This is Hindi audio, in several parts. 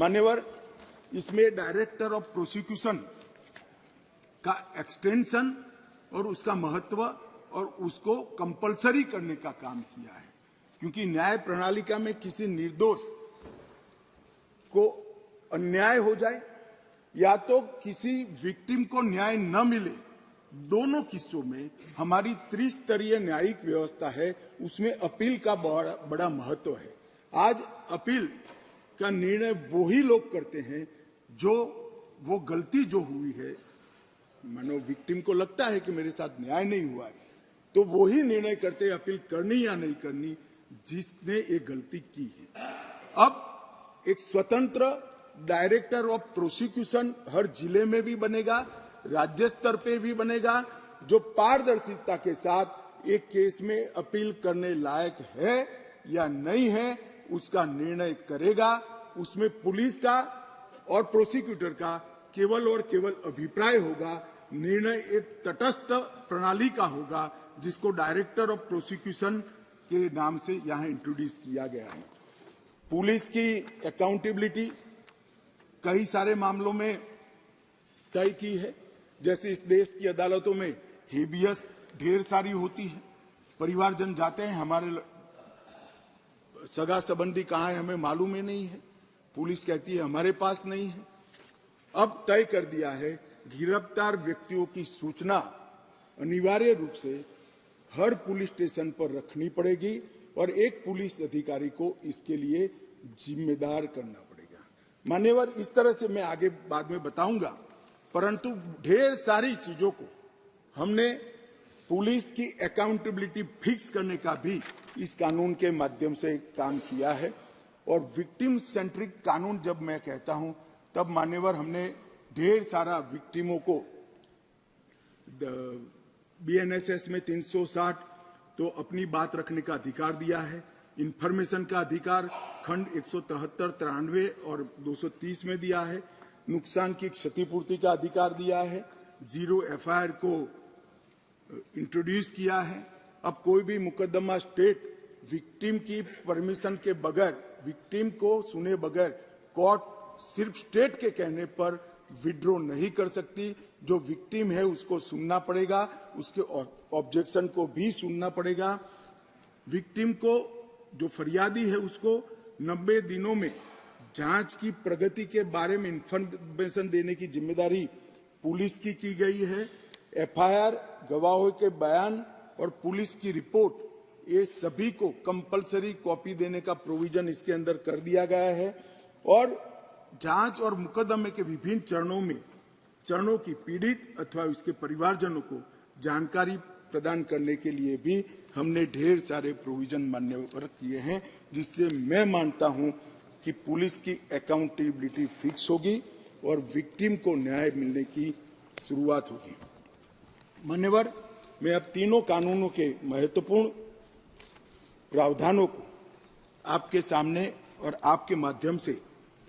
मान्यवर, इसमें डायरेक्टर ऑफ प्रोसिक्यूशन का एक्सटेंशन और उसका महत्व और उसको कंपलसरी करने का काम किया है, क्योंकि न्याय प्रणालिका में किसी निर्दोष को अन्याय हो जाए या तो किसी विक्टिम को न्याय न मिले, दोनों किस्सों में हमारी त्रिस्तरीय न्यायिक व्यवस्था है, उसमें अपील का बड़ा महत्व है। आज अपील का निर्णय वो ही लोग करते हैं जो वो गलती जो हुई है, मानो विक्टिम को लगता है कि मेरे साथ न्याय नहीं हुआ है, तो वो ही निर्णय करते हैं अपील करनी या नहीं करनी जिसने ये गलती की है। अब एक स्वतंत्र डायरेक्टर ऑफ प्रोसिक्यूशन हर जिले में भी बनेगा, राज्य स्तर पे भी बनेगा, जो पारदर्शिता के साथ एक केस में अपील करने लायक है या नहीं है उसका निर्णय करेगा। उसमें पुलिस का और प्रोसिक्यूटर का केवल और केवल अभिप्राय होगा, निर्णय एक तटस्थ प्रणाली का होगा जिसको डायरेक्टर ऑफ प्रोसिक्यूशन के नाम से यहां इंट्रोड्यूस किया गया है। पुलिस की अकाउंटेबिलिटी कई सारे मामलों में तय की है, जैसे इस देश की अदालतों में हेबियस ढेर सारी होती है, परिवारजन जाते हैं, हमारे सगा संबंधी कहाँ है हमें मालूम ही नहीं है, पुलिस कहती है हमारे पास नहीं है। अब तय कर दिया है गिरफ्तार व्यक्तियों की सूचना अनिवार्य रूप से हर पुलिस स्टेशन पर रखनी पड़ेगी और एक पुलिस अधिकारी को इसके लिए जिम्मेदार करना पड़ेगा। मान्यवर, इस तरह से मैं आगे बाद में बताऊंगा, परंतु ढेर सारी चीजों को हमने पुलिस की अकाउंटेबिलिटी फिक्स करने का भी इस कानून के माध्यम से काम किया है। और विक्टिम सेंट्रिक कानून जब मैं कहता हूं तब मान्यवर हमने ढेर सारा विक्टिमों को बीएनएसएस में 360 तो अपनी बात रखने का अधिकार दिया है, इंफॉर्मेशन का अधिकार खंड 173, 93 और 230 में दिया है, नुकसान की क्षतिपूर्ति का अधिकार दिया है, जीरो एफआईआर को इंट्रोड्यूस किया है। अब कोई भी मुकदमा स्टेट विक्टिम की परमिशन के बगैर, विक्टिम को सुने बगैर कोर्ट सिर्फ स्टेट के कहने पर विड्रॉ नहीं कर सकती। जो विक्टिम है उसको सुनना पड़ेगा, उसके ऑब्जेक्शन को भी सुनना पड़ेगा। विक्टिम को, जो फरियादी है, उसको 90 दिनों में जांच की प्रगति के बारे में इंफॉर्मेशन देने की जिम्मेदारी पुलिस की गई है। एफआईआर, गवाहों के बयान और पुलिस की रिपोर्ट, ये सभी को कंपलसरी कॉपी देने का प्रोविजन इसके अंदर कर दिया गया है। और जांच और मुकदमे के विभिन्न चरणों की पीड़ित अथवा उसके परिवारजनों को जानकारी प्रदान करने के लिए भी हमने ढेर सारे प्रोविजन मान्यवर किए हैं, जिससे मैं मानता हूं कि पुलिस की अकाउंटेबिलिटी फिक्स होगी और विक्टिम को न्याय मिलने की शुरुआत होगी। मान्यवर, मैं अब तीनों कानूनों के महत्वपूर्ण प्रावधानों को आपके सामने और आपके माध्यम से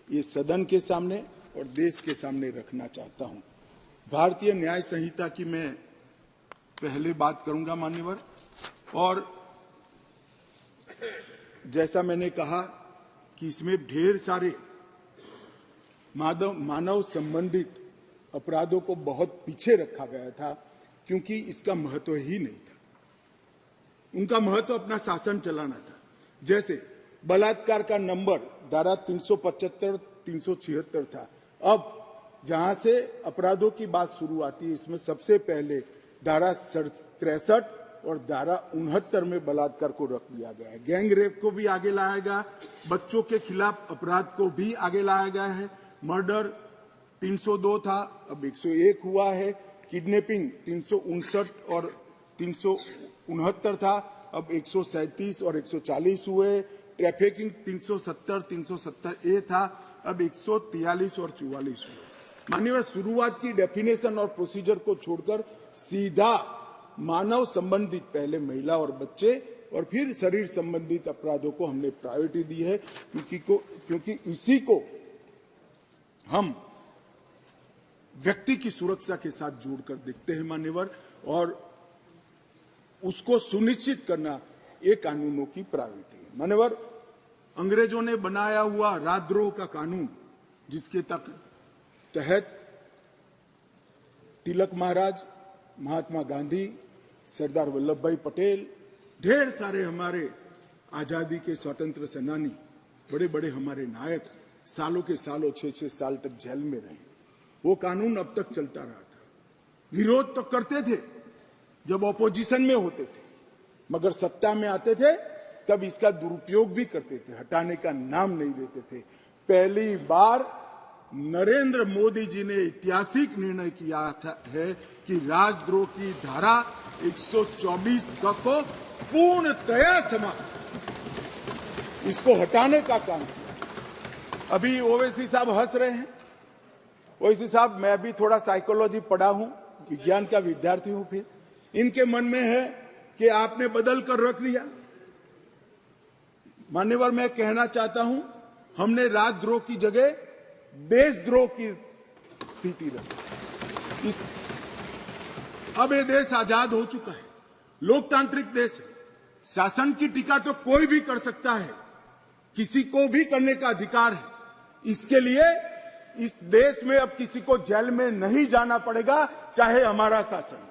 ये सदन के सामने और देश के सामने रखना चाहता हूं। भारतीय न्याय संहिता की मैं पहले बात करूंगा मान्यवर, और जैसा मैंने कहा कि इसमें ढेर सारे मानव संबंधित अपराधों को बहुत पीछे रखा गया था, क्योंकि इसका महत्व ही नहीं था। उनका महत्व अपना शासन चलाना था। जैसे बलात्कार का नंबर धारा 375, 376 था। अब जहां से अपराधों की बात शुरू आती है, इसमें सबसे पहले धारा 63 और धारा 69 में बलात्कार को रख दिया गया है। गैंग रेप को भी आगे लाया गया, बच्चों के खिलाफ अपराध को भी आगे लाया गया है। मर्डर 302 था, अब 101 हुआ है। किडनैपिंग 359 और 369 था, अब 137 और 140 हुए। ट्रैफिकिंग 370, 370A था, अब 143 और 44 हुए। माननीय, शुरुआत की डेफिनेशन और प्रोसीजर को छोड़कर सीधा मानव संबंधित, पहले महिला और बच्चे और फिर शरीर संबंधित अपराधों को हमने प्रायोरिटी दी है, क्योंकि इसी को हम व्यक्ति की सुरक्षा के साथ जोड़कर देखते हैं मान्यवर, और उसको सुनिश्चित करना ये कानूनों की प्रायोरिटी है। मान्यवर, अंग्रेजों ने बनाया हुआ राजद्रोह का कानून जिसके तहत तिलक महाराज, महात्मा गांधी, सरदार वल्लभ भाई पटेल, ढेर सारे हमारे आजादी के स्वतंत्र सेनानी, बड़े बड़े हमारे नायक सालों के सालों 6-6 साल तक जेल में रहे। वो कानून अब तक चलता रहा था। विरोध तो करते थे जब ऑपोजिशन में होते थे, मगर सत्ता में आते थे तब इसका दुरुपयोग भी करते थे, हटाने का नाम नहीं देते थे। पहली बार नरेंद्र मोदी जी ने ऐतिहासिक निर्णय किया है कि राजद्रोह की धारा 124 को पूर्णतया समाप्त, इसको हटाने का काम किया। अभी ओवैसी साहब हंस रहे हैं। ओवैसी साहब, मैं भी थोड़ा साइकोलॉजी पढ़ा हूं, विज्ञान का विद्यार्थी हूं। फिर इनके मन में है कि आपने बदल कर रख दिया। मान्यवर, मैं कहना चाहता हूं, हमने राजद्रोह की जगह देशद्रोह की स्थिति रखी। अब ये देश आजाद हो चुका है, लोकतांत्रिक देश है। शासन की टीका तो कोई भी कर सकता है, किसी को भी करने का अधिकार है। इसके लिए इस देश में अब किसी को जेल में नहीं जाना पड़ेगा, चाहे हमारा शासन।